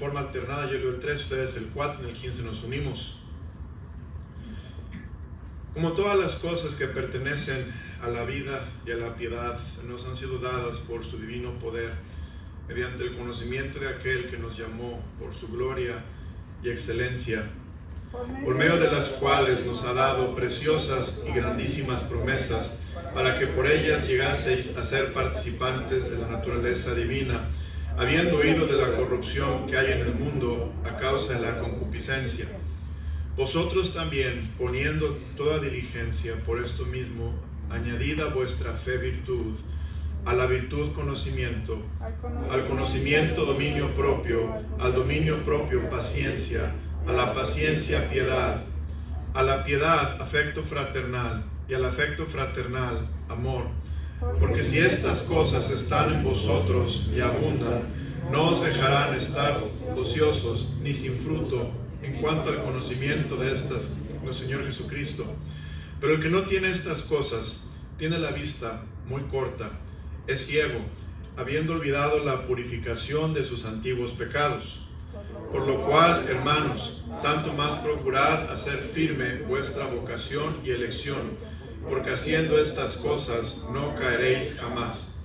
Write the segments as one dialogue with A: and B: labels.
A: Forma alternada, yo leo el 3, ustedes el 4, en el 15 nos unimos. Como todas las cosas que pertenecen a la vida y a la piedad nos han sido dadas por su divino poder, mediante el conocimiento de aquel que nos llamó por su gloria y excelencia, por medio de las cuales nos ha dado preciosas y grandísimas promesas, para que por ellas llegaseis a ser participantes de la naturaleza divina, habiendo huido de la corrupción que hay en el mundo a causa de la concupiscencia. Vosotros también, poniendo toda diligencia por esto mismo, añadid a vuestra fe virtud, a la virtud conocimiento, al conocimiento dominio propio, al dominio propio paciencia, a la paciencia piedad, a la piedad afecto fraternal, y al afecto fraternal amor. Porque si estas cosas están en vosotros y abundan, no os dejarán estar ociosos ni sin fruto en cuanto al conocimiento de estas, el Señor Jesucristo. Pero el que no tiene estas cosas tiene la vista muy corta, es ciego, habiendo olvidado la purificación de sus antiguos pecados. Por lo cual, hermanos, tanto más procurad hacer firme vuestra vocación y elección, porque haciendo estas cosas no caeréis jamás.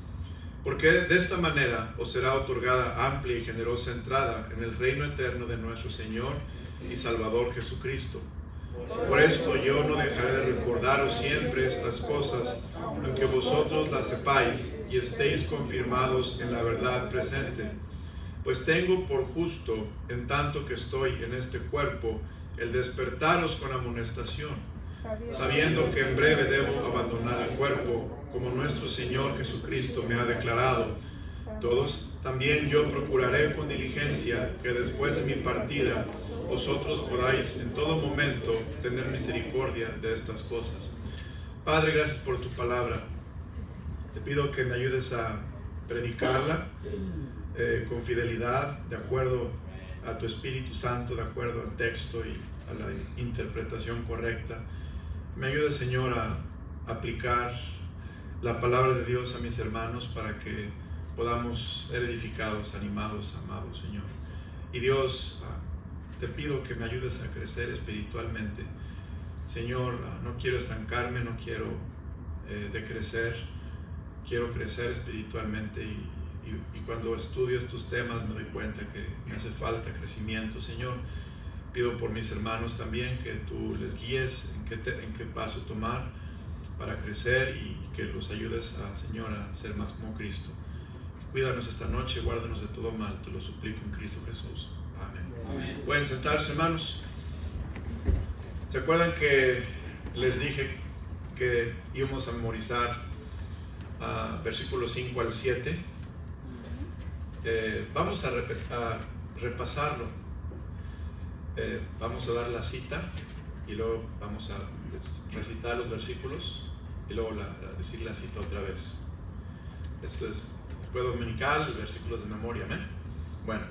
A: Porque de esta manera os será otorgada amplia y generosa entrada en el reino eterno de nuestro Señor y Salvador Jesucristo. Por esto yo no dejaré de recordaros siempre estas cosas, aunque vosotros las sepáis y estéis confirmados en la verdad presente. Pues tengo por justo, en tanto que estoy en este cuerpo, el despertaros con amonestación, sabiendo que en breve debo abandonar el cuerpo, como nuestro Señor Jesucristo me ha declarado. Todos también yo procuraré con diligencia que después de mi partida vosotros podáis en todo momento tener misericordia de estas cosas. Padre, gracias por tu palabra. Te pido que me ayudes a predicarla con fidelidad, de acuerdo a tu Espíritu Santo, de acuerdo al texto y a la interpretación correcta. Me ayudes, Señor, a aplicar la palabra de Dios a mis hermanos para que podamos ser edificados, animados, amados, Señor. Y Dios, te pido que me ayudes a crecer espiritualmente. Señor, no quiero estancarme, no quiero decrecer, quiero crecer espiritualmente y cuando estudio estos temas me doy cuenta que me hace falta crecimiento. Señor, pido por mis hermanos también que tú les guíes en qué paso tomar para crecer y que los ayudes, Señor, a ser más como Cristo. Cuídanos esta noche, guárdanos de todo mal, te lo suplico en Cristo Jesús. Amén. Amén. Pueden sentarse, hermanos. ¿Se acuerdan que les dije que íbamos a memorizar versículos 5 al 7? Vamos a repasarlo. Vamos a dar la cita y luego vamos a recitar los versículos y luego decir la cita otra vez. Esto es escuela dominical, versículos de memoria, amén. Bueno,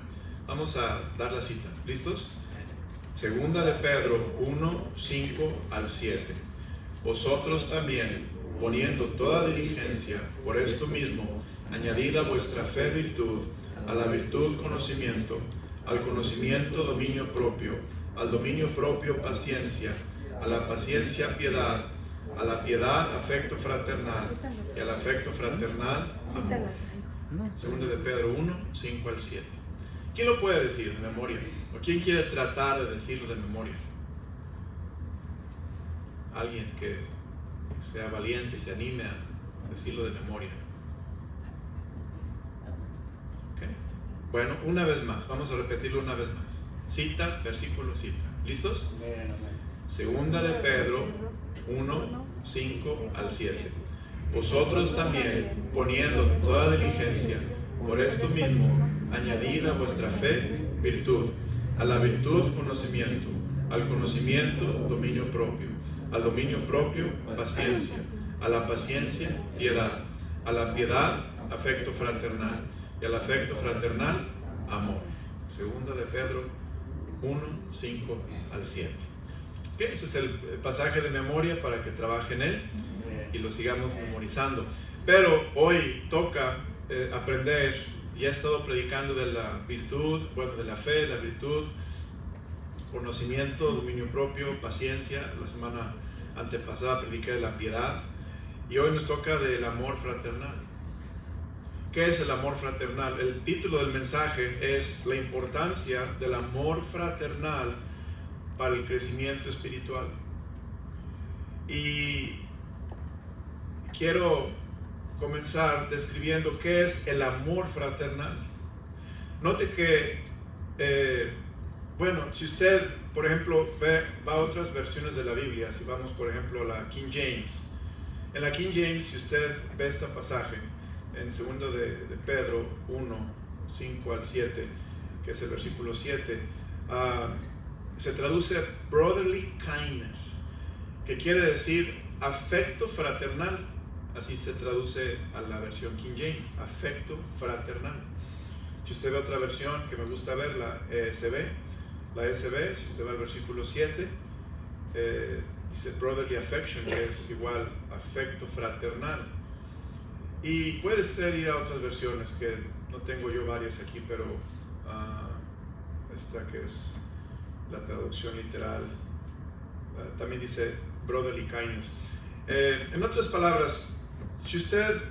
A: vamos a dar la cita. ¿Listos? Segunda de Pedro 1, 5 al 7. Vosotros también, poniendo toda diligencia por esto mismo, añadid a vuestra fe virtud, a la virtud conocimiento, al conocimiento dominio propio, al dominio propio paciencia, a la paciencia piedad, a la piedad afecto fraternal y al afecto fraternal amor. Segunda de Pedro 1, 5 al 7. ¿Quién lo puede decir de memoria? ¿O quién quiere tratar de decirlo de memoria? Alguien que sea valiente y se anime a decirlo de memoria. ¿Okay? Bueno, una vez más, vamos a repetirlo una vez más. Cita, versículo, cita. ¿Listos? Segunda de Pedro 1, 5 al 7. Vosotros también, poniendo toda diligencia por esto mismo, añadid a vuestra fe virtud, a la virtud conocimiento, al conocimiento dominio propio, al dominio propio paciencia, a la paciencia piedad, a la piedad afecto fraternal y al afecto fraternal amor. Segunda de Pedro 1, 5 al 7. Okay, ese es el pasaje de memoria para que trabaje en él y lo sigamos memorizando. Pero hoy toca aprender ya he estado predicando de la virtud, bueno, de la fe, la virtud, conocimiento, dominio propio, paciencia. La semana antepasada prediqué de la piedad y hoy nos toca del amor fraternal. ¿Qué es el amor fraternal? El título del mensaje es la importancia del amor fraternal para el crecimiento espiritual. Y quiero comenzar describiendo qué es el amor fraternal. Note que, bueno, si usted, por ejemplo, va a otras versiones de la Biblia, si vamos, por ejemplo, a la King James. En la King James, si usted ve este pasaje, en 2 de Pedro 1, 5 al 7, que es el versículo 7, se traduce brotherly kindness, que quiere decir afecto fraternal. Así se traduce a la versión King James, afecto fraternal. Si usted ve otra versión que me gusta ver, la ESV, si usted va al versículo 7, dice brotherly affection, que es igual afecto fraternal. Y puede usted ir a otras versiones, que no tengo yo varias aquí, pero esta que es la traducción literal, también dice brotherly kindness. En otras palabras, si usted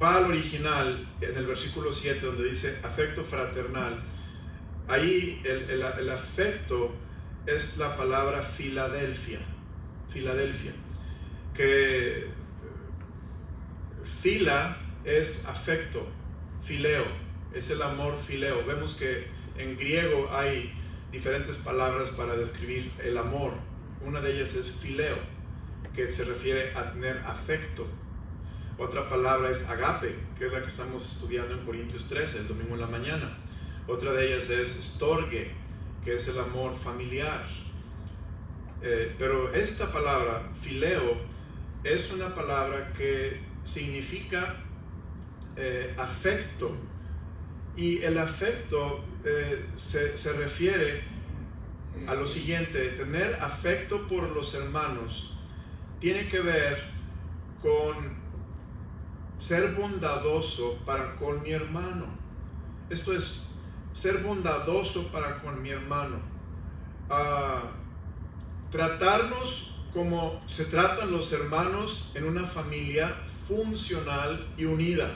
A: va al original, en el versículo 7, donde dice afecto fraternal, ahí el afecto es la palabra Filadelfia, que fila es afecto, fileo, es el amor fileo. Vemos que en griego hay diferentes palabras para describir el amor. Una de ellas es fileo, que se refiere a tener afecto. Otra palabra es agape, que es la que estamos estudiando en Corintios 13, el domingo en la mañana. Otra de ellas es storge, que es el amor familiar. Pero esta palabra, fileo, es una palabra que significa afecto. Y el afecto se refiere a lo siguiente: tener afecto por los hermanos tiene que ver con ser bondadoso para con mi hermano. Esto es, ser bondadoso para con mi hermano. Tratarnos como se tratan los hermanos en una familia funcional y unida.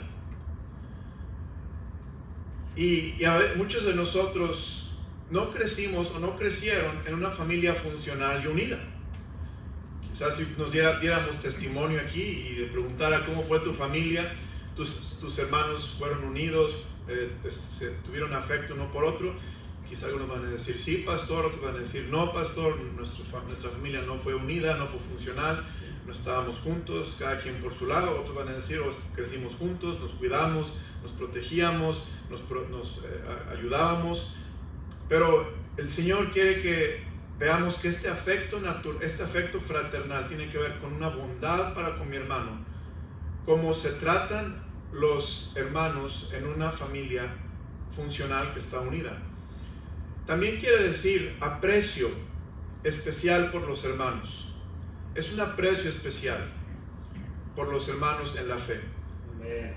A: Y muchos de nosotros no crecimos o no crecieron en una familia funcional y unida. Quizás si nos diéramos testimonio aquí y le preguntara cómo fue tu familia, tus hermanos fueron unidos, tuvieron afecto uno por otro. Quizás algunos van a decir sí, pastor, otros van a decir no, pastor, nuestra familia no fue unida, no fue funcional, no estábamos juntos, cada quien por su lado. Otros van a decir crecimos juntos, nos cuidamos, nos protegíamos, nos ayudábamos. Pero el Señor quiere que veamos que este afecto fraternal tiene que ver con una bondad para con mi hermano, como se tratan los hermanos en una familia funcional que está unida. También quiere decir aprecio especial por los hermanos. Es un aprecio especial por los hermanos en la fe.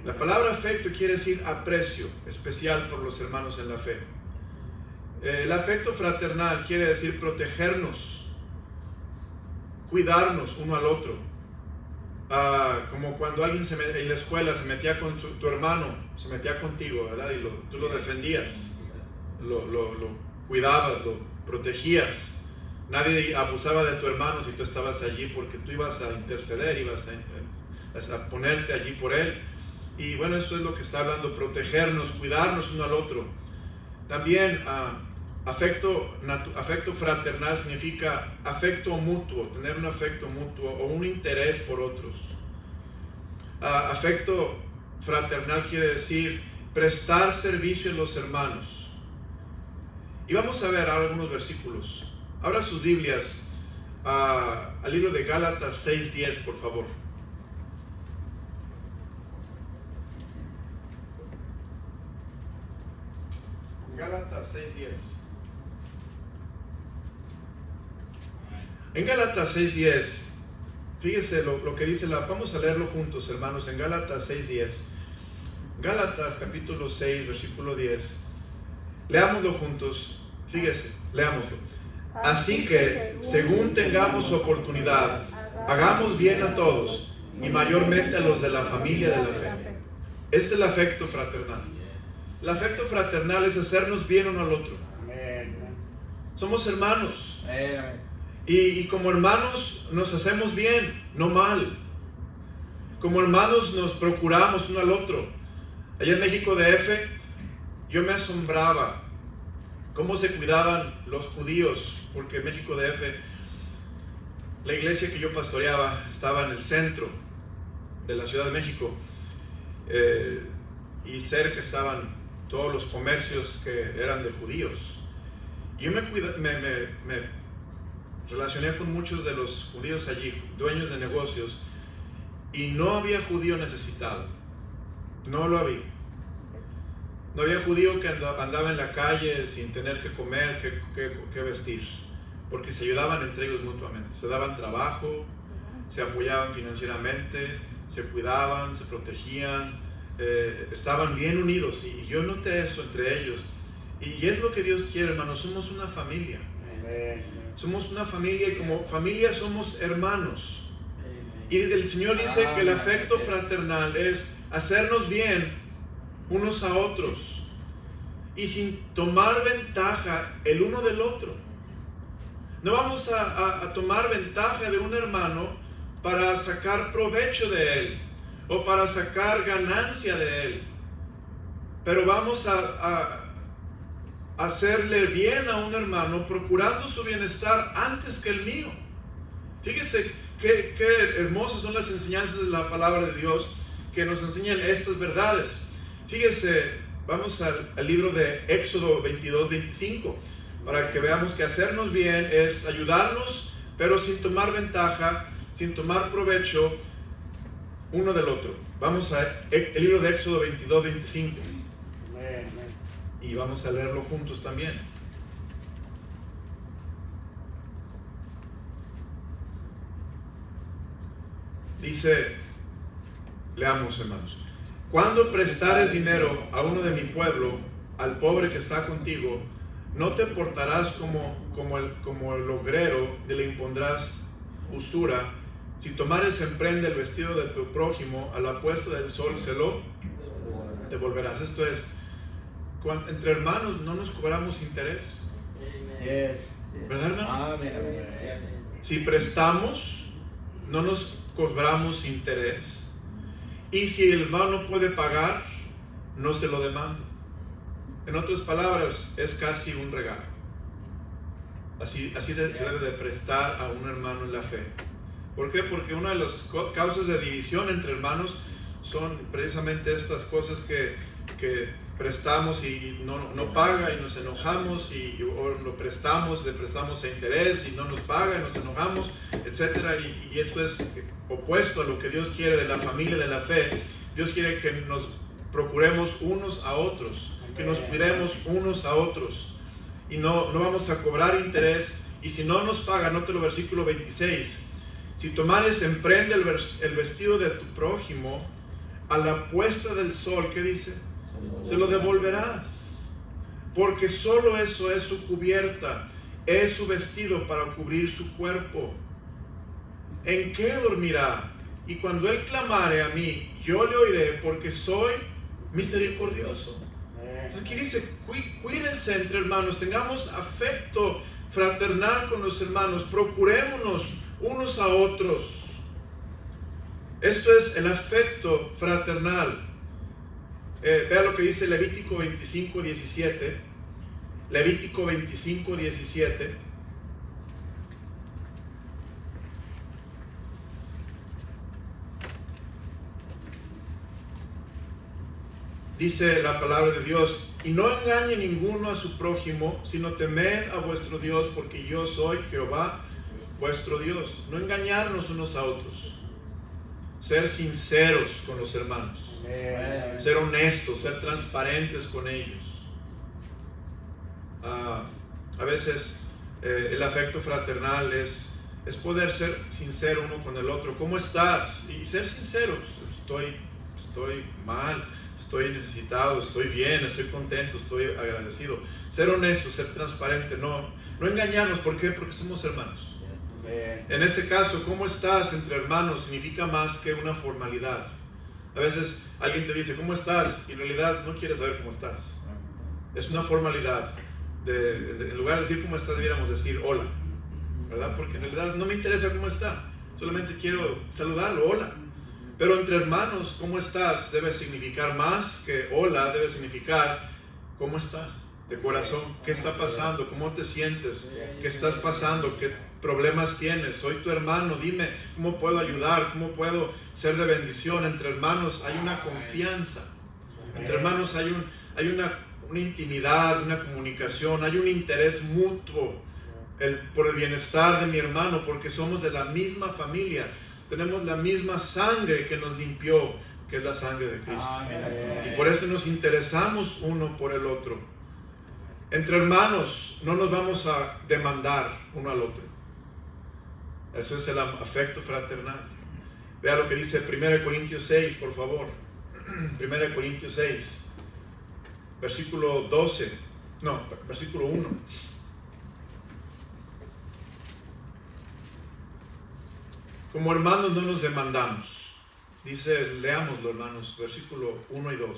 A: La palabra afecto quiere decir aprecio especial por los hermanos en la fe. El afecto fraternal quiere decir protegernos, cuidarnos uno al otro. Como cuando alguien en la escuela se metía con tu hermano, se metía contigo, ¿verdad? Y tú lo defendías, lo cuidabas, lo protegías. Nadie abusaba de tu hermano si tú estabas allí, porque tú ibas a interceder, ibas a ponerte allí por él. Y bueno, esto es lo que está hablando: protegernos, cuidarnos uno al otro. También afecto fraternal significa afecto mutuo, tener un afecto mutuo o un interés por otros. Afecto fraternal quiere decir prestar servicio a los hermanos. Y vamos a ver algunos versículos. Abra sus Biblias al libro de Gálatas 6:10, por favor. Gálatas 6:10. En Gálatas 6:10, fíjese lo que dice vamos a leerlo juntos, hermanos, en Gálatas 6:10. Gálatas capítulo 6, versículo 10. Leámoslo juntos. Fíjese, leámoslo. Así que, según tengamos oportunidad, hagamos bien a todos y mayormente a los de la familia de la fe. Este es el afecto fraternal. El afecto fraternal es hacernos bien uno al otro. Somos hermanos. Y como hermanos nos hacemos bien, no mal. Como hermanos nos procuramos uno al otro. Allá en México DF, yo me asombraba cómo se cuidaban los judíos, porque en México DF, la iglesia que yo pastoreaba estaba en el centro de la Ciudad de México, y cerca estaban todos los comercios que eran de judíos. Yo me relacioné con muchos de los judíos allí, dueños de negocios, y no había judío necesitado. No lo había. No había judío que andaba en la calle sin tener que comer, que vestir, porque se ayudaban entre ellos mutuamente. Se daban trabajo, se apoyaban financieramente, se cuidaban, se protegían, estaban bien unidos. Y yo noté eso entre ellos. Y es lo que Dios quiere, hermanos. Somos una familia. Somos una familia, y como familia somos hermanos. Y el Señor dice que el afecto fraternal es hacernos bien unos a otros y sin tomar ventaja el uno del otro. No vamos a tomar ventaja de un hermano para sacar provecho de él o para sacar ganancia de él, pero vamos a hacerle bien a un hermano procurando su bienestar antes que el mío. Fíjese qué hermosas son las enseñanzas de la palabra de Dios que nos enseñan estas verdades. Fíjese, vamos al libro de Éxodo 22, 25, para que veamos que hacernos bien es ayudarnos, pero sin tomar ventaja, sin tomar provecho uno del otro. Vamos al libro de Éxodo 22, 25. Y vamos a leerlo juntos también. Dice, leamos, hermanos. Cuando prestares dinero a uno de mi pueblo, al pobre que está contigo, no te portarás como el ogrero, ni le impondrás usura. Si tomares en prenda el vestido de tu prójimo, a la puesta del sol se lo devolverás. Esto es, entre hermanos no nos cobramos interés. ¿Verdad, hermanos? Si prestamos, no nos cobramos interés. Y si el hermano no puede pagar, no se lo demando. En otras palabras, es casi un regalo. Así se debe de prestar a un hermano en la fe. ¿Por qué? Porque una de las causas de división entre hermanos son precisamente estas cosas que prestamos y no paga y nos enojamos, o lo prestamos, le prestamos a interés y no nos paga y nos enojamos, etc. Y esto es opuesto a lo que Dios quiere de la familia de la fe. Dios quiere que nos procuremos unos a otros, que nos cuidemos unos a otros y no vamos a cobrar interés. Y si no nos paga, note el versículo 26, si tomares en prenda el vestido de tu prójimo, a la puesta del sol, ¿qué dice? Se lo devolverás, porque solo eso es su cubierta, es su vestido para cubrir su cuerpo. ¿En qué dormirá? Y cuando él clamare a mí, yo le oiré, porque soy misericordioso. Entonces aquí dice, cuídense entre hermanos, tengamos afecto fraternal con los hermanos, procurémonos unos a otros. Esto es el afecto fraternal. Vea lo que dice Levítico 25, 17. Levítico 25, 17. Dice la palabra de Dios: y no engañe ninguno a su prójimo, sino temed a vuestro Dios, porque yo soy Jehová vuestro Dios. No engañarnos unos a otros. Ser sinceros con los hermanos. Ser honestos, ser transparentes con ellos. A veces el afecto fraternal es poder ser sincero uno con el otro. ¿Cómo estás? Y ser sinceros. Estoy mal, estoy necesitado, estoy bien, estoy contento, estoy agradecido. Ser honesto, ser transparente, no engañarnos. ¿Por qué? Porque somos hermanos. En este caso, ¿cómo estás entre hermanos? Significa más que una formalidad. A veces alguien te dice, ¿cómo estás? Y en realidad no quieres saber cómo estás. Es una formalidad. En lugar de decir cómo estás, debiéramos decir hola, ¿verdad? Porque en realidad no me interesa cómo está. Solamente quiero saludarlo, hola. Pero entre hermanos, ¿cómo estás? Debe significar más que hola, debe significar ¿cómo estás? De corazón, ¿qué está pasando? ¿Cómo te sientes? ¿Qué estás pasando? ¿Qué problemas tienes? Soy tu hermano, dime cómo puedo ayudar, cómo puedo ser de bendición. Entre hermanos hay una confianza. Entre hermanos hay una intimidad, una comunicación, hay un interés mutuo por el bienestar de mi hermano, porque somos de la misma familia. Tenemos la misma sangre que nos limpió, que es la sangre de Cristo. Y por eso nos interesamos uno por el otro. Entre hermanos no nos vamos a demandar uno al otro. Eso es el afecto fraternal. Vea lo que dice 1 Corintios 6, por favor. 1 Corintios 6, versículo 1. Como hermanos no nos demandamos. Dice, leámoslo, hermanos, versículo 1 y 2.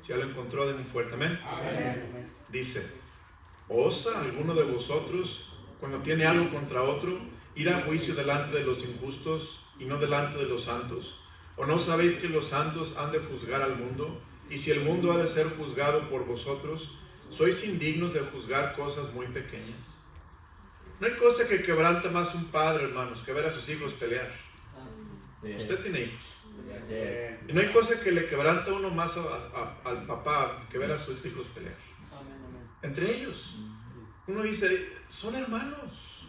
A: Si ya lo encontró, den un fuerte amén. Amén. Dice, ¿osa alguno de vosotros, cuando tiene algo contra otro, ir a juicio delante de los injustos y no delante de los santos? ¿O no sabéis que los santos han de juzgar al mundo? Y si el mundo ha de ser juzgado por vosotros, ¿sois indignos de juzgar cosas muy pequeñas? No hay cosa que quebranta más un padre, hermanos, que ver a sus hijos pelear. Usted tiene hijos. Y no hay cosa que le quebranta a uno más al papá que ver a sus hijos pelear. Entre ellos. Uno dice, son hermanos.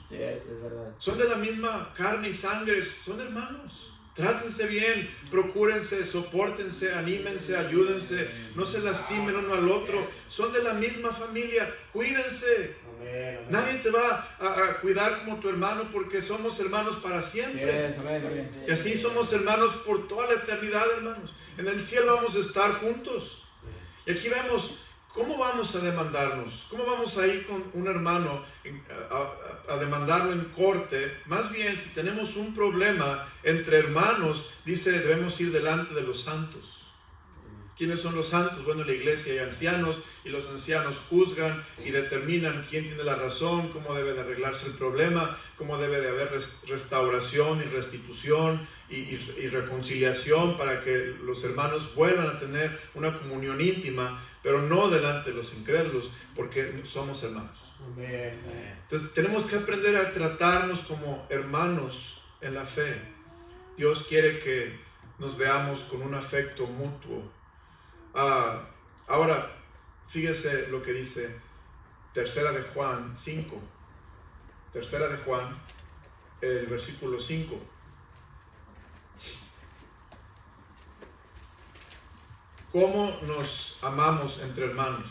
A: Son de la misma carne y sangre, son hermanos. Trátense bien, procúrense, sopórtense, anímense, ayúdense, no se lastimen uno al otro. Son de la misma familia, cuídense. Nadie te va a cuidar como tu hermano, porque somos hermanos para siempre. Y así somos hermanos por toda la eternidad, hermanos. En el cielo vamos a estar juntos. Y aquí vemos cómo vamos a demandarnos, cómo vamos a ir con un hermano a demandarlo en corte. Más bien, si tenemos un problema entre hermanos, dice, debemos ir delante de los santos. ¿Quiénes son los santos? Bueno, en la iglesia hay ancianos, y los ancianos juzgan y determinan quién tiene la razón, cómo debe de arreglarse el problema, cómo debe de haber restauración y restitución y reconciliación para que los hermanos vuelvan a tener una comunión íntima, pero no delante de los incrédulos, porque somos hermanos. Entonces tenemos que aprender a tratarnos como hermanos en la fe. Dios quiere que nos veamos con un afecto mutuo. Ahora, fíjese lo que dice Tercera de Juan 5. Tercera de Juan, el versículo 5. ¿Cómo nos amamos entre hermanos?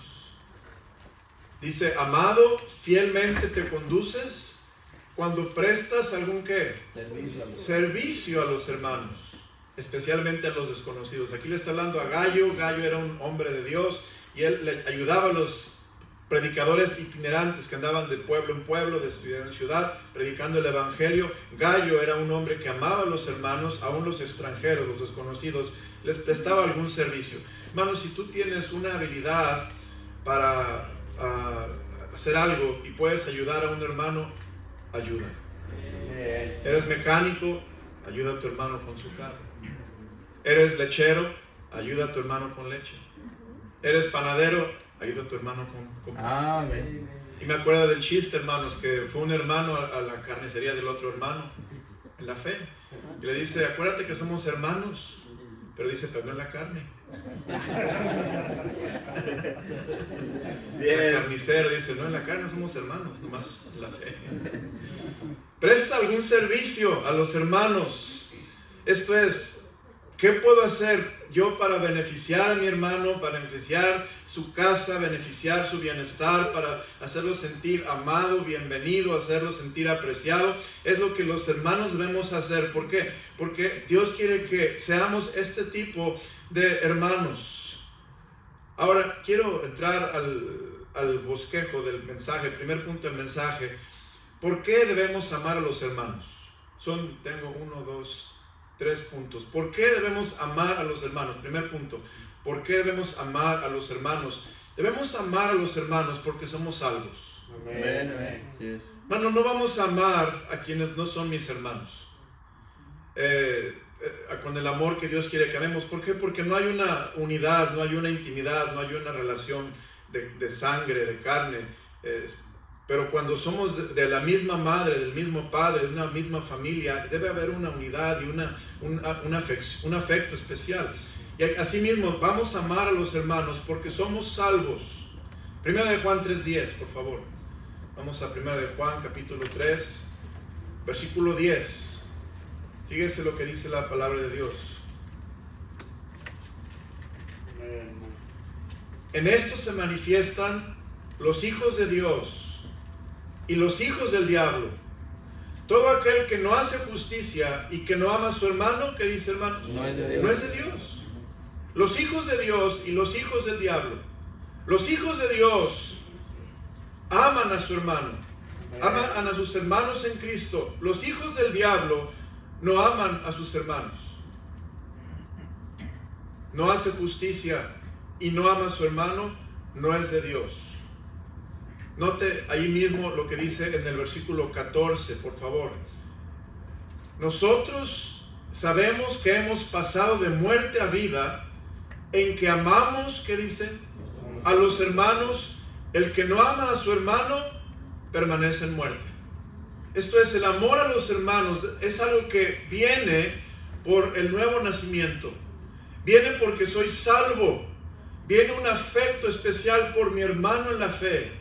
A: Dice, amado, fielmente te conduces cuando prestas algún ¿qué? Servicio a los hermanos, especialmente a los desconocidos. Aquí le está hablando a Gallo. Gallo era un hombre de Dios y él le ayudaba a los predicadores itinerantes que andaban de pueblo en pueblo, de ciudad en ciudad, predicando el evangelio. Gallo era un hombre que amaba a los hermanos, aún los extranjeros, los desconocidos, les prestaba algún servicio. Hermanos, si tú tienes una habilidad para hacer algo y puedes ayudar a un hermano, ayuda. Eres mecánico, ayuda a tu hermano con su carro. Eres lechero, ayuda a tu hermano con leche. Eres panadero, ayuda a tu hermano con pan. Amén. Y me acuerdo del chiste, hermanos, que fue un hermano a la carnicería del otro hermano en la fe, y le dice, acuérdate que somos hermanos, pero dice, pero no en la carne. El carnicero dice, no, en la carne somos hermanos, nomás en la fe. Presta algún servicio a los hermanos. Esto es ¿Qué puedo hacer yo para beneficiar a mi hermano, para beneficiar su casa, beneficiar su bienestar, para hacerlo sentir amado, bienvenido, hacerlo sentir apreciado? Es lo que los hermanos debemos hacer. ¿Por qué? Porque Dios quiere que seamos este tipo de hermanos. Ahora, quiero entrar al bosquejo del mensaje, el primer punto del mensaje. ¿Por qué debemos amar a los hermanos? Tengo 1, 2, 3 puntos. ¿Por qué debemos amar a los hermanos? Primer punto. ¿Por qué debemos amar a los hermanos? Debemos amar a los hermanos porque somos salvos.
B: Amén. Sí.
A: Hermano, no vamos a amar a quienes no son mis hermanos. Con el amor que Dios quiere que amemos. ¿Por qué? Porque no hay una unidad, no hay una intimidad, no hay una relación de sangre, de carne. Pero cuando somos de la misma madre, del mismo padre, de una misma familia, debe haber una unidad y un afecto especial. Y asimismo, vamos a amar a los hermanos porque somos salvos. Primera de Juan 3:10, por favor. Vamos a Primera de Juan, capítulo 3, versículo 10. Fíjese lo que dice la palabra de Dios. En esto se manifiestan los hijos de Dios y los hijos del diablo. Todo aquel que no hace justicia y que no ama a su hermano, ¿qué dice, hermanos?
B: No es de Dios.
A: No es de Dios. Los hijos de Dios y los hijos del diablo. Los hijos de Dios aman a su hermano, aman a sus hermanos en Cristo. Los hijos del diablo no aman a sus hermanos. No hace justicia y no ama a su hermano, no es de Dios. Note ahí mismo lo que dice en el versículo 14, por favor. Nosotros sabemos que hemos pasado de muerte a vida en que amamos, ¿qué dice? A los hermanos. El que no ama a su hermano permanece en muerte. Esto es, el amor a los hermanos es algo que viene por el nuevo nacimiento. Viene porque soy salvo. Viene un afecto especial por mi hermano en la fe.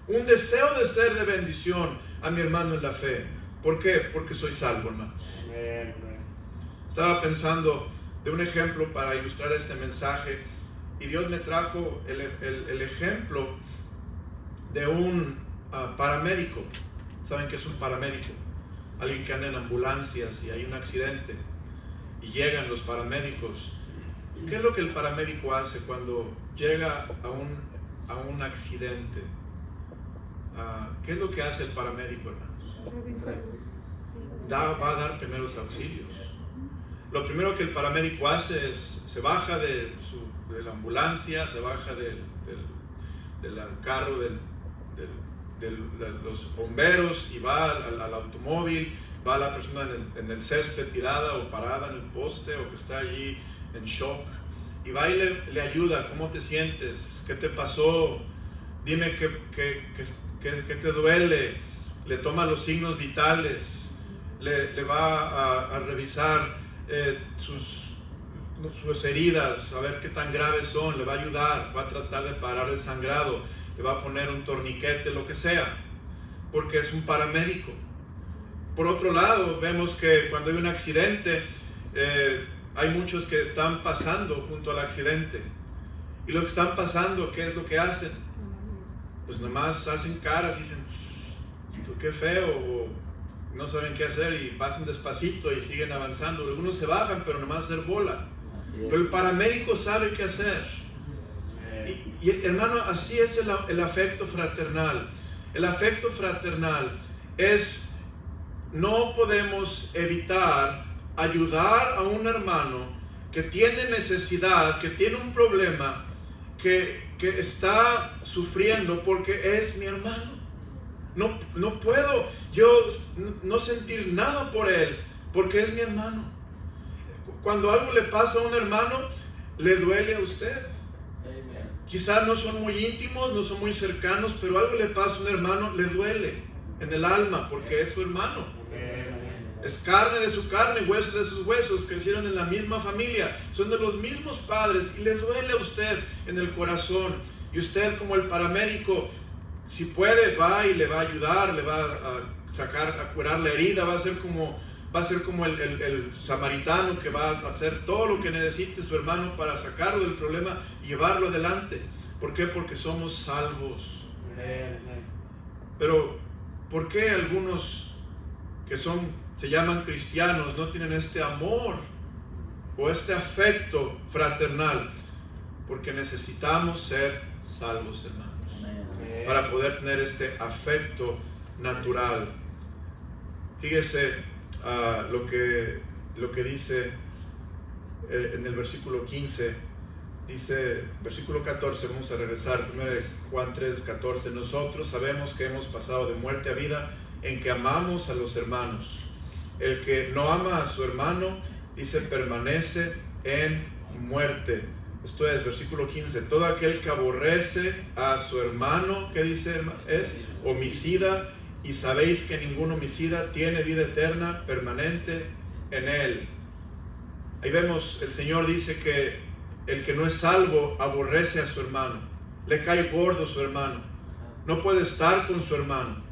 A: Un deseo de ser de bendición a mi hermano en la fe. ¿Por qué? Porque soy salvo, hermanos. Estaba pensando de un ejemplo para ilustrar este mensaje y Dios me trajo el ejemplo de un paramédico. ¿Saben qué es un paramédico? Alguien que anda en ambulancias y hay un accidente y llegan los paramédicos. ¿Qué es lo que el paramédico hace cuando llega a un accidente? ¿Qué es lo que hace el paramédico, hermanos? Va a dar primeros auxilios. Lo primero que el paramédico hace es, se baja de la ambulancia, se baja del carro de los bomberos y va al automóvil, va a la persona en el césped tirada o parada en el poste o que está allí en shock y va y le ayuda. ¿Cómo te sientes? ¿Qué te pasó? Dime qué te duele. Le toma los signos vitales, le va a revisar sus heridas, a ver qué tan graves son, le va a ayudar, va a tratar de parar el sangrado, le va a poner un torniquete, lo que sea, porque es un paramédico. Por otro lado, vemos que cuando hay un accidente, hay muchos que están pasando junto al accidente, y los que están pasando, ¿qué es lo que hacen? Pues nomás hacen caras y dicen, qué feo, o no saben qué hacer y pasan despacito y siguen avanzando. Algunos se bajan, pero nomás hacer bola. Pero el paramédico sabe qué hacer. Y hermano, así es el afecto fraternal. El afecto fraternal es, no podemos evitar ayudar a un hermano que tiene necesidad, que tiene un problema, que está sufriendo porque es mi hermano. No puedo yo no sentir nada por él porque es mi hermano. Cuando algo le pasa a un hermano, le duele a usted. Quizás no son muy íntimos, no son muy cercanos, pero algo le pasa a un hermano, le duele en el alma porque es su hermano. Es carne de su carne, huesos de sus huesos, crecieron en la misma familia, son de los mismos padres y le duele a usted en el corazón. Y usted, como el paramédico, si puede, va y le va a ayudar, le va a curar la herida, va va a ser como el samaritano que va a hacer todo lo que necesite su hermano para sacarlo del problema y llevarlo adelante. ¿Por qué? Porque somos salvos. Pero ¿por qué algunos que se llaman cristianos no tienen este amor o este afecto fraternal? Porque necesitamos ser salvos, hermanos, para poder tener este afecto natural. Fíjese lo que dice en el versículo 15. Dice, versículo 14, vamos a regresar, 1 Juan 3, 14. Nosotros sabemos que hemos pasado de muerte a vida en que amamos a los hermanos. El que no ama a su hermano, dice, permanece en muerte. Esto es, versículo 15, todo aquel que aborrece a su hermano, ¿qué dice? Es homicida, y sabéis que ningún homicida tiene vida eterna permanente en él. Ahí vemos, el Señor dice que el que no es salvo aborrece a su hermano, le cae gordo su hermano, no puede estar con su hermano.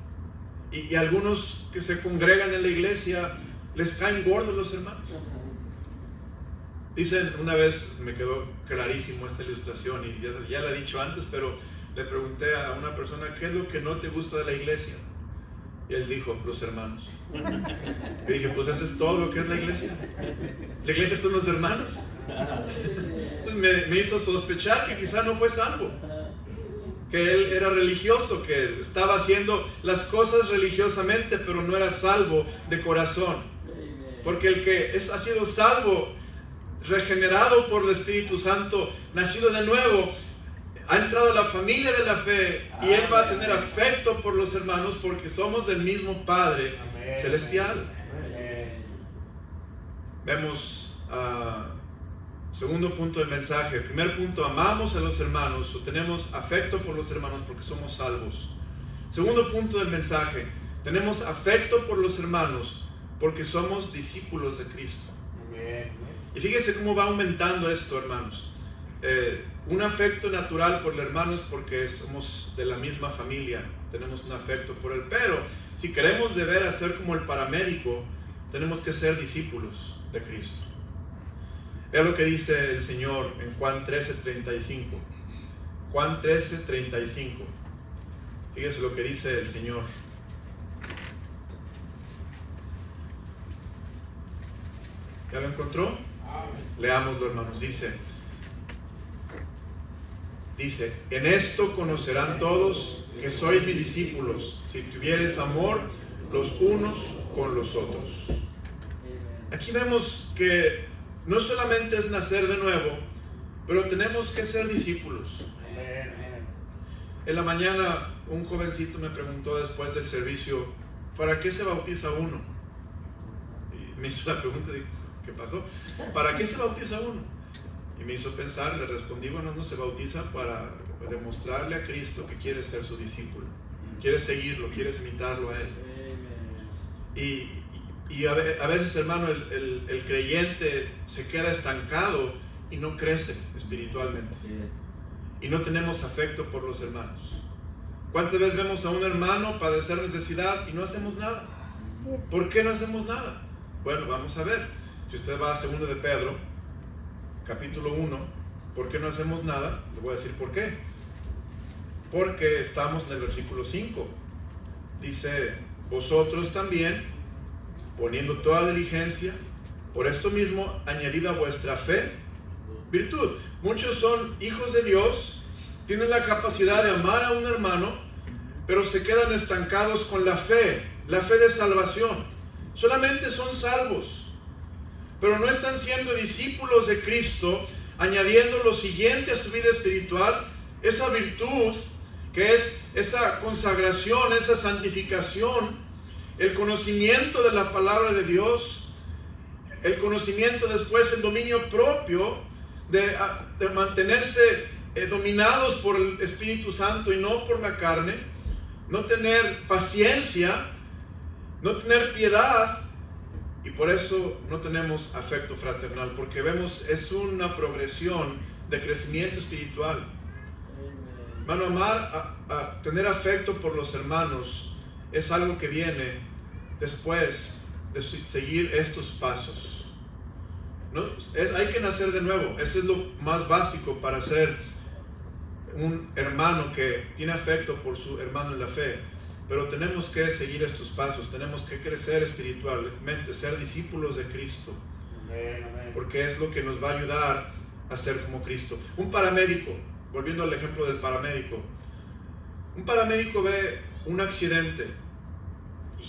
A: Y algunos que se congregan en la iglesia, les caen gordos los hermanos. Dicen, una vez me quedó clarísimo esta ilustración, y ya la he dicho antes, pero le pregunté a una persona, ¿qué es lo que no te gusta de la iglesia? Y él dijo, los hermanos. Y dije, pues eso es todo lo que es la iglesia. La iglesia son los hermanos. Entonces me hizo sospechar que quizá no fue salvo, que él era religioso, que estaba haciendo las cosas religiosamente, pero no era salvo de corazón. Porque el que ha sido salvo, regenerado por el Espíritu Santo, nacido de nuevo, ha entrado a la familia de la fe, y él va a tener afecto por los hermanos porque somos del mismo Padre celestial. Vemos segundo punto del mensaje. Primer punto, amamos a los hermanos, o tenemos afecto por los hermanos porque somos salvos. Segundo punto del mensaje, tenemos afecto por los hermanos porque somos discípulos de Cristo. Y fíjense cómo va aumentando esto, hermanos. Un afecto natural por el hermano es porque somos de la misma familia, tenemos un afecto por él. Pero si queremos de veras ser como el paramédico, tenemos que ser discípulos de Cristo. Es lo que dice el Señor en Juan 13:35. Juan 13:35. Fíjese lo que dice el Señor. ¿Ya lo encontró? Leámoslo, hermanos. Dice, en esto conocerán todos que sois mis discípulos, si tuviereis amor los unos con los otros. Aquí vemos que no solamente es nacer de nuevo, pero tenemos que ser discípulos. En la mañana un jovencito me preguntó después del servicio, ¿para qué se bautiza uno? Y me hizo la pregunta, dije, ¿qué pasó? ¿Para qué se bautiza uno? Y me hizo pensar, le respondí, bueno, no se bautiza para demostrarle a Cristo que quiere ser su discípulo, quiere seguirlo, quiere imitarlo a él. Y a veces, hermano, el creyente se queda estancado y no crece espiritualmente. Y no tenemos afecto por los hermanos. ¿Cuántas veces vemos a un hermano padecer necesidad y no hacemos nada? ¿Por qué no hacemos nada? Bueno, vamos a ver. Si usted va a 2 de Pedro, capítulo 1, ¿por qué no hacemos nada? Le voy a decir por qué. Porque estamos en el versículo 5. Dice, vosotros también, poniendo toda diligencia, por esto mismo añadid a vuestra fe virtud. Muchos son hijos de Dios, tienen la capacidad de amar a un hermano, pero se quedan estancados con la fe de salvación. Solamente son salvos, pero no están siendo discípulos de Cristo, añadiendo lo siguiente a su vida espiritual, esa virtud que es esa consagración, esa santificación, el conocimiento de la palabra de Dios, el conocimiento después, el dominio propio de mantenerse dominados por el Espíritu Santo y no por la carne, no tener paciencia, no tener piedad. Y por eso no tenemos afecto fraternal, porque vemos, es una progresión de crecimiento espiritual. Hermano, amar, tener afecto por los hermanos es algo que viene después de seguir estos pasos. ¿No? Hay que nacer de nuevo. Eso es lo más básico para ser un hermano que tiene afecto por su hermano en la fe. Pero tenemos que seguir estos pasos, tenemos que crecer espiritualmente, ser discípulos de Cristo, porque es lo que nos va a ayudar a ser como Cristo. Un paramédico, volviendo al ejemplo del paramédico, un paramédico ve un accidente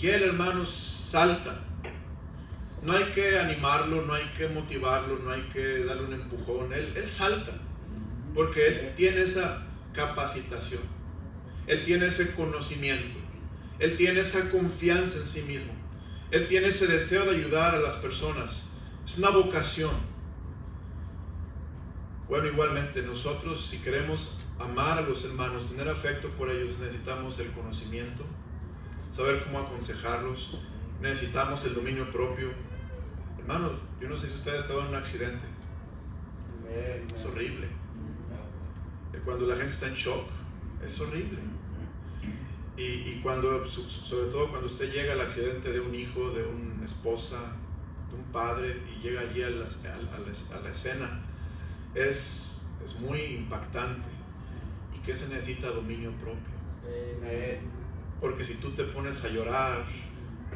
A: y el hermano salta. No hay que animarlo, no hay que motivarlo, no hay que darle un empujón. Él salta, porque él tiene esa capacitación, él tiene ese conocimiento, él tiene esa confianza en sí mismo, él tiene ese deseo de ayudar a las personas. Es una vocación. Bueno, igualmente nosotros, si queremos amar a los hermanos, tener afecto por ellos, necesitamos el conocimiento, saber cómo aconsejarlos, necesitamos el dominio propio. Hermanos, yo no sé si usted ha estado en un accidente. Es horrible. Cuando la gente está en shock, es horrible. Y cuando, sobre todo cuando usted llega al accidente de un hijo, de una esposa, de un padre, y llega allí a la escena, es muy impactante. ¿Y qué se necesita? Dominio propio. Porque si tú te pones a llorar,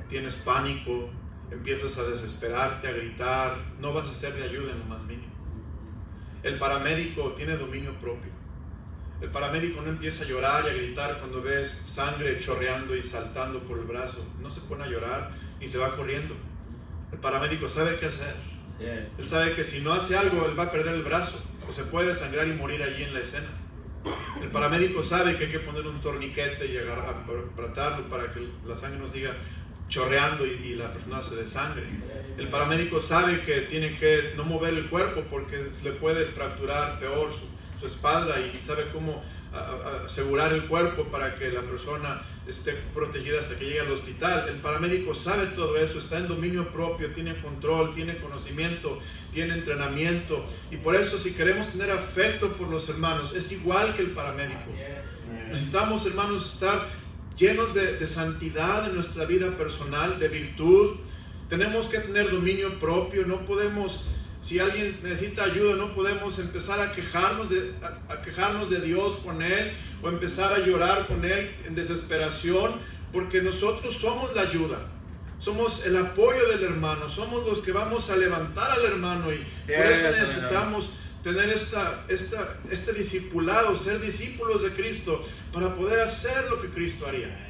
A: tienes pánico, empiezas a desesperarte, a gritar, no vas a ser de ayuda en lo más mínimo. El paramédico tiene dominio propio. El paramédico no empieza a llorar y a gritar cuando ves sangre chorreando y saltando por el brazo. No se pone a llorar ni se va corriendo. El paramédico sabe qué hacer. Él sabe que si no hace algo, él va a perder el brazo o se puede desangrar y morir allí en la escena. El paramédico sabe que hay que poner un torniquete y apretarlo para que la sangre no siga chorreando y la persona se desangre. El paramédico sabe que tiene que no mover el cuerpo porque se le puede fracturar peor su espalda, y sabe cómo asegurar el cuerpo para que la persona esté protegida hasta que llegue al hospital. El paramédico sabe todo eso, está en dominio propio, tiene control, tiene conocimiento, tiene entrenamiento, y por eso, si queremos tener afecto por los hermanos, es igual que el paramédico. Necesitamos, hermanos, estar llenos de santidad en nuestra vida personal, de virtud. Tenemos que tener dominio propio. No podemos, si alguien necesita ayuda, no podemos empezar a quejarnos de Dios con Él, o empezar a llorar con Él en desesperación, porque nosotros somos la ayuda, somos el apoyo del hermano, somos los que vamos a levantar al hermano, y por eso necesitamos tener este discipulado, ser discípulos de Cristo, para poder hacer lo que Cristo haría.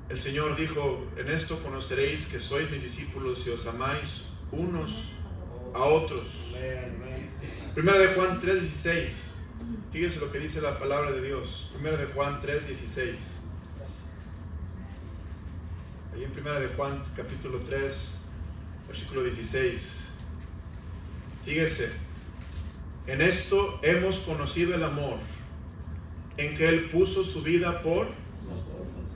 A: El Señor dijo: en esto conoceréis que sois mis discípulos, si os amáis unos a otros. Primera de Juan 3:16. Fíjese lo que dice la palabra de Dios. Primera de Juan 3:16. Ahí en Primera de Juan capítulo 3 versículo 16. Fíjese: en esto hemos conocido el amor, en que Él puso su vida por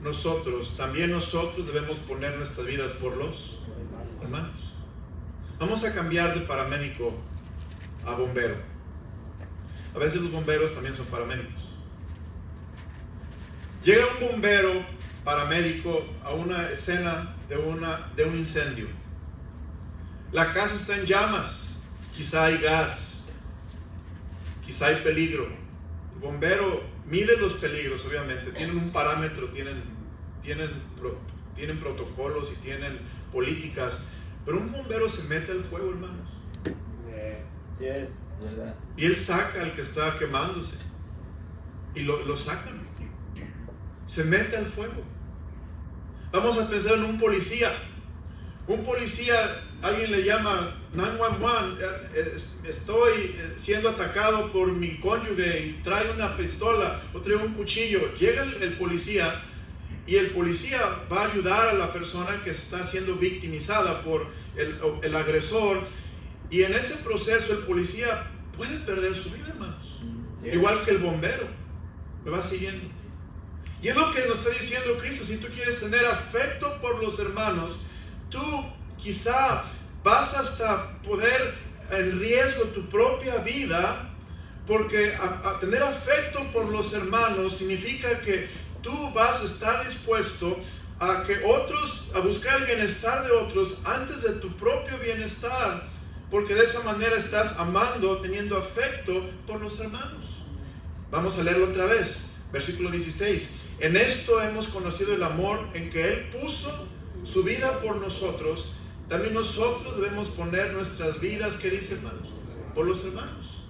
A: nosotros. También nosotros debemos poner nuestras vidas por los hermanos. Vamos a cambiar de paramédico a bombero. A veces los bomberos también son paramédicos. Llega un bombero paramédico a una escena de un incendio. La casa está en llamas. Quizá hay gas, quizá hay peligro. El bombero mide los peligros, obviamente. Tienen un parámetro, tienen protocolos y tienen políticas. Pero un bombero se mete al fuego, hermanos.
B: Sí, es verdad.
A: Y él saca al que está quemándose. Y lo sacan. Se mete al fuego. Vamos a pensar en un policía. Un policía, alguien le llama 911, estoy siendo atacado por mi cónyuge y trae una pistola o trae un cuchillo. Llega el policía, y el policía va a ayudar a la persona que está siendo victimizada por el agresor, y en ese proceso el policía puede perder su vida, hermanos. Igual que el bombero. ¿Me va siguiendo? Y es lo que nos está diciendo Cristo. Si tú quieres tener afecto por los hermanos, tú quizá vas hasta poder en riesgo tu propia vida, porque a tener afecto por los hermanos significa que tú vas a estar dispuesto a buscar el bienestar de otros antes de tu propio bienestar, porque de esa manera estás amando, teniendo afecto por los hermanos. Vamos a leerlo otra vez, versículo 16. En esto hemos conocido el amor, en que Él puso su vida por nosotros. También nosotros debemos poner nuestras vidas, ¿qué dice, hermanos? Por los hermanos.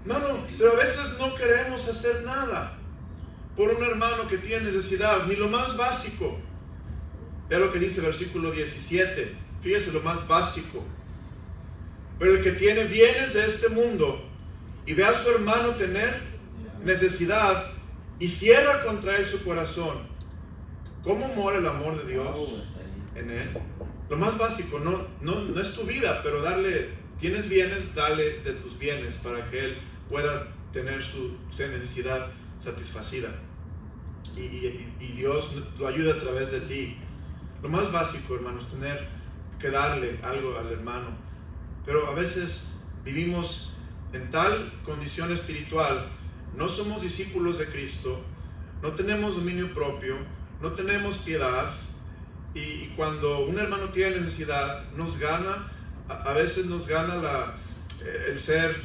A: Hermano, pero a veces no queremos hacer nada por un hermano que tiene necesidad, ni lo más básico. Vea lo que dice el versículo 17. Fíjese lo más básico. Pero el que tiene bienes de este mundo y ve a su hermano tener necesidad y cierra contra él su corazón, ¿cómo mora el amor de Dios en él? Lo más básico, no es tu vida, pero tienes bienes, dale de tus bienes para que él pueda tener su necesidad satisfacida. Y Dios lo ayuda a través de ti. Lo más básico, hermanos, tener que darle algo al hermano. Pero a veces vivimos en tal condición espiritual, no somos discípulos de Cristo, no tenemos dominio propio, no tenemos piedad, y cuando un hermano tiene necesidad, a veces nos gana el ser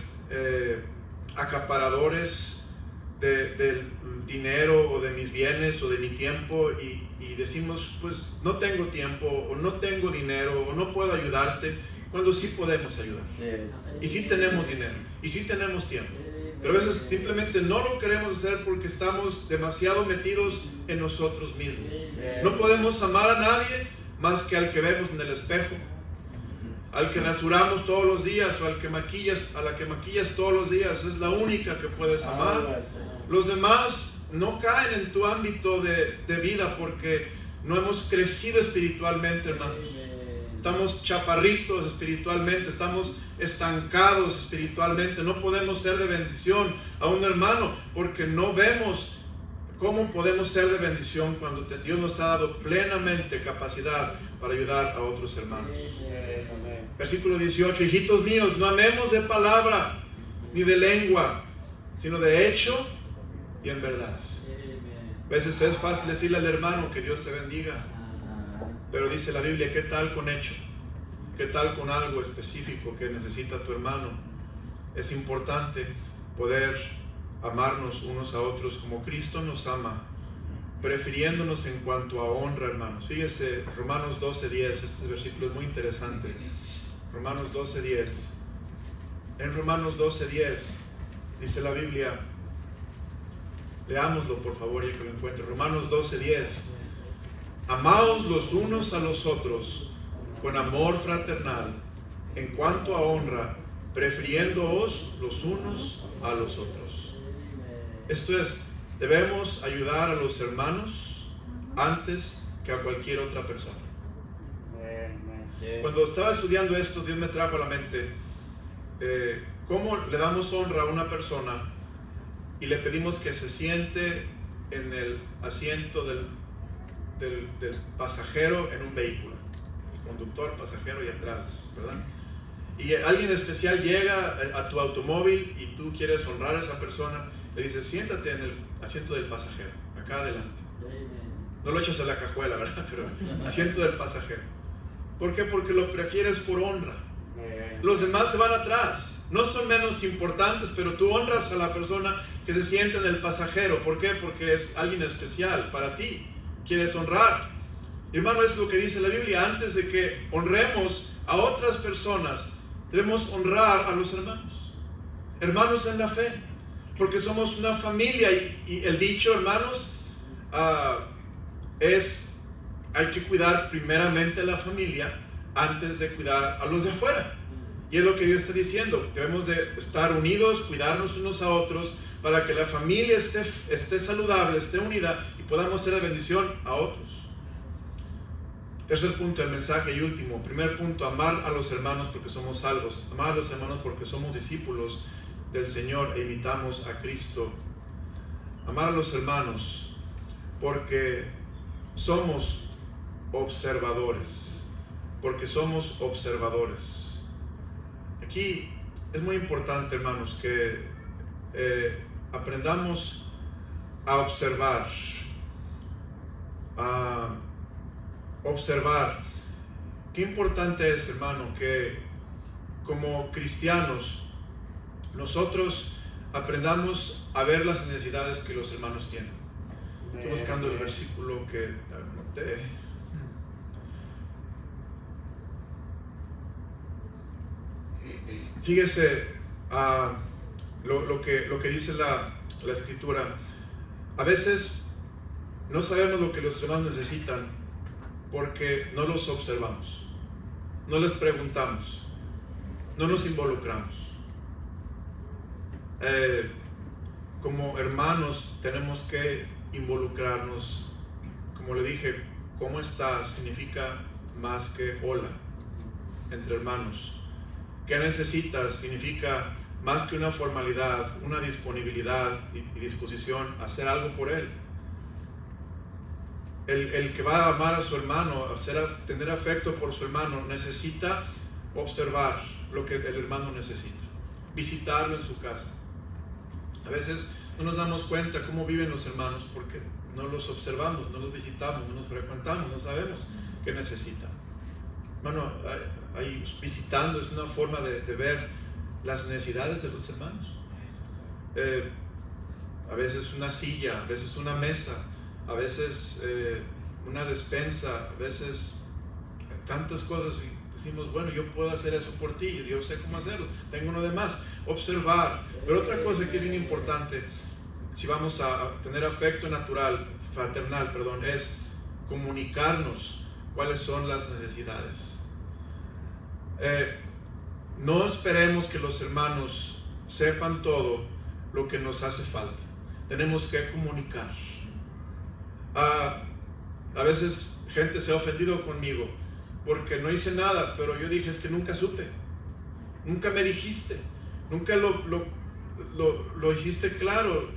A: acaparadores del dinero o de mis bienes o de mi tiempo, y decimos, pues no tengo tiempo o no tengo dinero o no puedo ayudarte, cuando sí podemos ayudar. Y sí tenemos dinero y sí tenemos tiempo. Pero a veces simplemente no lo queremos hacer porque estamos demasiado metidos en nosotros mismos. No podemos amar a nadie más que al que vemos en el espejo, al que rasuramos todos los días o a la que maquillas todos los días. Es la única que puedes amar. Los demás no caen en tu ámbito de vida porque no hemos crecido espiritualmente, hermanos. Estamos chaparritos espiritualmente, estamos estancados espiritualmente. No podemos ser de bendición a un hermano porque no vemos cómo podemos ser de bendición cuando Dios nos ha dado plenamente capacidad para ayudar a otros hermanos. Versículo 18. Hijitos míos, no amemos de palabra ni de lengua, sino de hecho y en verdad. A veces es fácil decirle al hermano que Dios te bendiga, pero dice la Biblia, ¿qué tal con hecho? ¿Qué tal con algo específico que necesita tu hermano? Es importante poder amarnos unos a otros como Cristo nos ama, prefiriéndonos en cuanto a honra, hermanos. Fíjese, Romanos 12:10, este versículo es muy interesante. Romanos 12:10. En Romanos 12:10 dice la Biblia, leámoslo por favor ya que lo encuentre. Romanos 12:10. Amaos los unos a los otros con amor fraternal, en cuanto a honra, prefiriéndoos los unos a los otros. Esto es, debemos ayudar a los hermanos antes que a cualquier otra persona. Cuando estaba estudiando esto, Dios me trajo a la mente cómo le damos honra a una persona y le pedimos que se siente en el asiento del pasajero en un vehículo, el conductor, pasajero y atrás, ¿verdad? Y alguien especial llega a tu automóvil y tú quieres honrar a esa persona, le dices, siéntate en el asiento del pasajero, acá adelante. No lo echas a la cajuela, ¿verdad? Pero asiento del pasajero. ¿Por qué? Porque lo prefieres por honra. Los demás se van atrás, no son menos importantes, pero tú honras a la persona que se sienta en el pasajero. ¿Por qué? Porque es alguien especial para ti. Quieres honrar. Hermano, es lo que dice la Biblia. Antes de que honremos a otras personas, debemos honrar a los hermanos. Hermanos en la fe, porque somos una familia. Y el dicho, hermanos, hay que cuidar primeramente a la familia antes de cuidar a los de afuera. Y es lo que Dios está diciendo. Debemos de estar unidos, cuidarnos unos a otros, para que la familia esté saludable, esté unida y podamos ser de bendición a otros. Tercer punto del mensaje y último. Primer punto, amar a los hermanos porque somos salvos. Amar a los hermanos porque somos discípulos del Señor e imitamos a Cristo. Amar a los hermanos porque somos observadores. Porque somos observadores. Aquí es muy importante, hermanos, que aprendamos a observar. observar. Qué importante es, hermano, que como cristianos nosotros aprendamos a ver las necesidades que los hermanos tienen. Estoy buscando el versículo que anoté. Fíjese lo que dice la Escritura. A veces no sabemos lo que los hermanos necesitan porque no los observamos, no les preguntamos, no nos involucramos. Como hermanos tenemos que involucrarnos. Como le dije, ¿cómo estás? Significa más que hola entre hermanos. ¿Qué necesitas? Significa más que una formalidad, una disponibilidad y disposición a hacer algo por él. El que va a amar a su hermano, tener afecto por su hermano, necesita observar lo que el hermano necesita, visitarlo en su casa. A veces no nos damos cuenta cómo viven los hermanos porque no los observamos, no los visitamos, no los frecuentamos, no sabemos qué necesitan. Hermano, ahí visitando es una forma de ver las necesidades de los hermanos. A veces una silla, a veces una mesa, a veces una despensa, a veces tantas cosas, y decimos, bueno, yo puedo hacer eso por ti, yo sé cómo hacerlo, tengo uno de más. Observar. Pero otra cosa que es bien importante, si vamos a tener afecto fraternal, es comunicarnos cuáles son las necesidades. No esperemos que los hermanos sepan todo lo que nos hace falta. Tenemos que comunicar. A veces gente se ha ofendido conmigo porque no hice nada, pero yo dije, es que nunca supe, nunca me dijiste, nunca lo hiciste claro.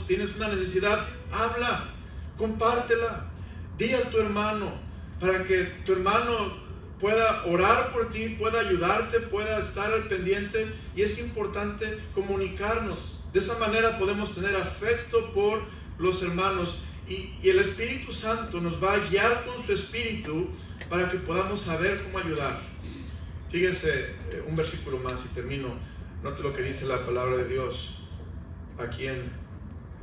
A: Tienes una necesidad, habla, compártela, di a tu hermano, para que tu hermano pueda orar por ti, pueda ayudarte, pueda estar al pendiente. Y es importante comunicarnos. De esa manera podemos tener afecto por los hermanos, y el Espíritu Santo nos va a guiar con su Espíritu para que podamos saber cómo ayudar. Fíjense un versículo más y termino. Note lo que dice la palabra de Dios aquí en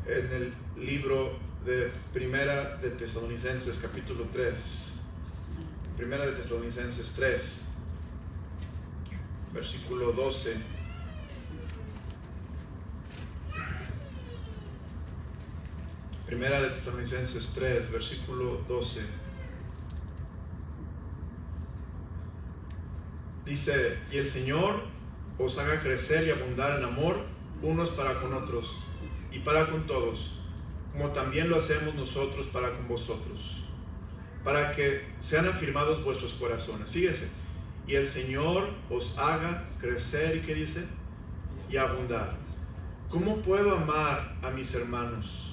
A: el libro de Primera de Tesalonicenses, capítulo 3. Primera de Tesalonicenses 3, versículo 12. Primera de Tesalonicenses 3, versículo 12. Dice, y el Señor os haga crecer y abundar en amor unos para con otros y para con todos, como también lo hacemos nosotros para con vosotros, para que sean afirmados vuestros corazones. Fíjese, y el Señor os haga crecer, ¿y qué dice? Y abundar. ¿Cómo puedo amar a mis hermanos?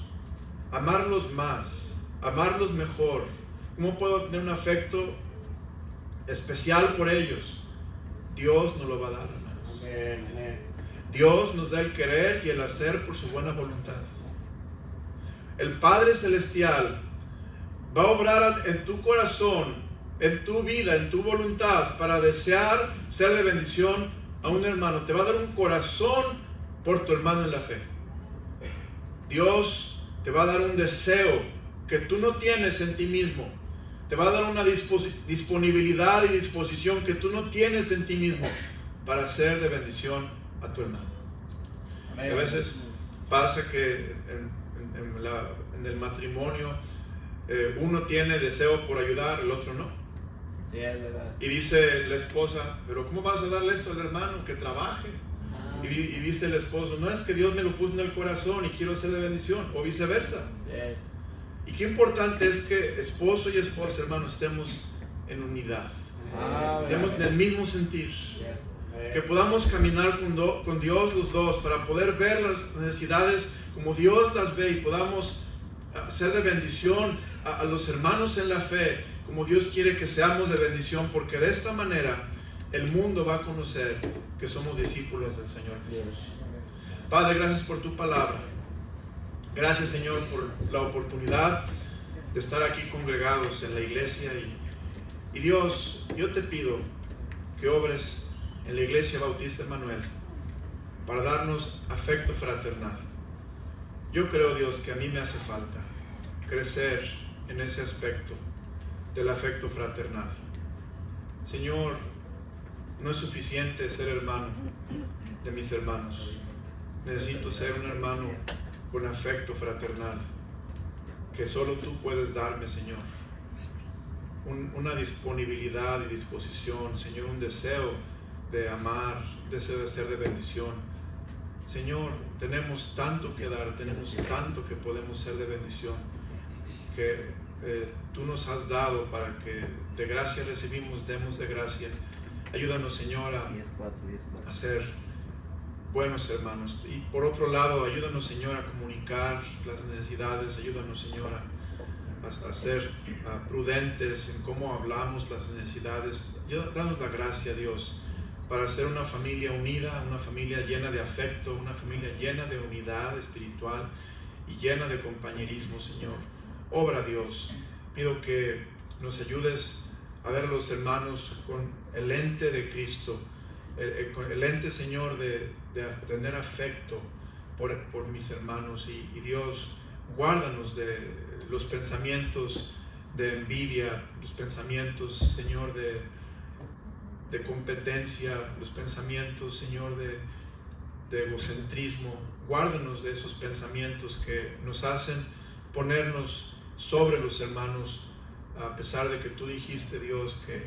A: Amarlos más, amarlos mejor. ¿Cómo puedo tener un afecto especial por ellos? Dios nos lo va a dar, hermanos.
B: Amén.
A: Dios nos da el querer y el hacer por su buena voluntad. El Padre Celestial va a obrar en tu corazón, en tu vida, en tu voluntad, para desear ser de bendición a un hermano. Te va a dar un corazón por tu hermano en la fe. Dios te va a dar un deseo que tú no tienes en ti mismo. Te va a dar una disponibilidad y disposición que tú no tienes en ti mismo para ser de bendición a tu hermano. Amén. A veces pasa que en el matrimonio uno tiene deseo por ayudar, el otro no.
B: Sí, es verdad.
A: Y dice la esposa, pero ¿cómo vas a darle esto al hermano? Que trabaje. Y dice el esposo, no, es que Dios me lo puso en el corazón y quiero ser de bendición, o viceversa.
B: Yes.
A: Y qué importante es que esposo y esposa, hermanos, estemos en unidad, estemos en el mismo sentir, que podamos caminar con Dios los dos para poder ver las necesidades como Dios las ve, y podamos ser de bendición a los hermanos en la fe como Dios quiere que seamos de bendición, porque de esta manera el mundo va a conocer que somos discípulos del Señor Jesús. Padre, gracias por tu palabra. Gracias, Señor, por la oportunidad de estar aquí congregados en la iglesia. Y Dios, yo te pido que obres en la Iglesia Bautista Emanuel para darnos afecto fraternal. Yo creo, Dios, que a mí me hace falta crecer en ese aspecto del afecto fraternal. Señor, no es suficiente ser hermano de mis hermanos. Necesito ser un hermano con afecto fraternal que solo tú puedes darme, Señor. Una disponibilidad y disposición, Señor, un deseo de amar, deseo de ser de bendición. Señor, tenemos tanto que dar, tenemos tanto que podemos ser de bendición, que tú nos has dado para que de gracia recibimos, demos de gracia. Ayúdanos, Señor, a ser buenos hermanos. Y por otro lado, ayúdanos, Señor, a comunicar las necesidades. Ayúdanos, Señor, a ser prudentes en cómo hablamos las necesidades. Danos la gracia, Dios, para ser una familia unida, una familia llena de afecto, una familia llena de unidad espiritual y llena de compañerismo, Señor. Obra, Dios. Pido que nos ayudes a ver a los hermanos con el lente de Cristo, con el lente, Señor, de tener afecto por mis hermanos. Y Dios, guárdanos de los pensamientos de envidia, los pensamientos, Señor, de competencia, los pensamientos, Señor, de egocentrismo. Guárdanos de esos pensamientos que nos hacen ponernos sobre los hermanos, a pesar de que tú dijiste, Dios, que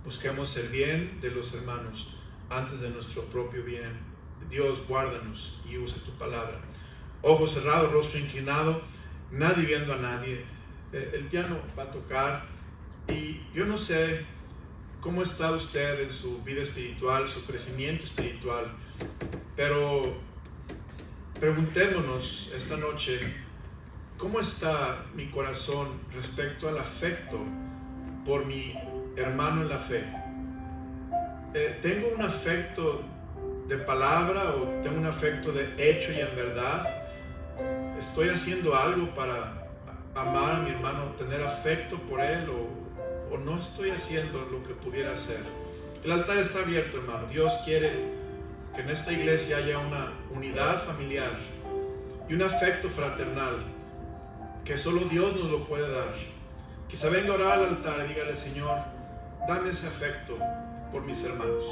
A: busquemos el bien de los hermanos antes de nuestro propio bien. Dios, guárdanos y usa tu palabra. Ojos cerrados, rostro inclinado, nadie viendo a nadie. El piano va a tocar y yo no sé cómo está usted en su vida espiritual, su crecimiento espiritual, pero preguntémonos esta noche, ¿cómo está mi corazón respecto al afecto por mi hermano en la fe? ¿Tengo un afecto de palabra o tengo un afecto de hecho y en verdad? ¿Estoy haciendo algo para amar a mi hermano, tener afecto por él, o no estoy haciendo lo que pudiera hacer? El altar está abierto, hermano. Dios quiere que en esta iglesia haya una unidad familiar y un afecto fraternal que solo Dios nos lo puede dar. Quizá venga a orar al altar y dígale, Señor, dame ese afecto por mis hermanos.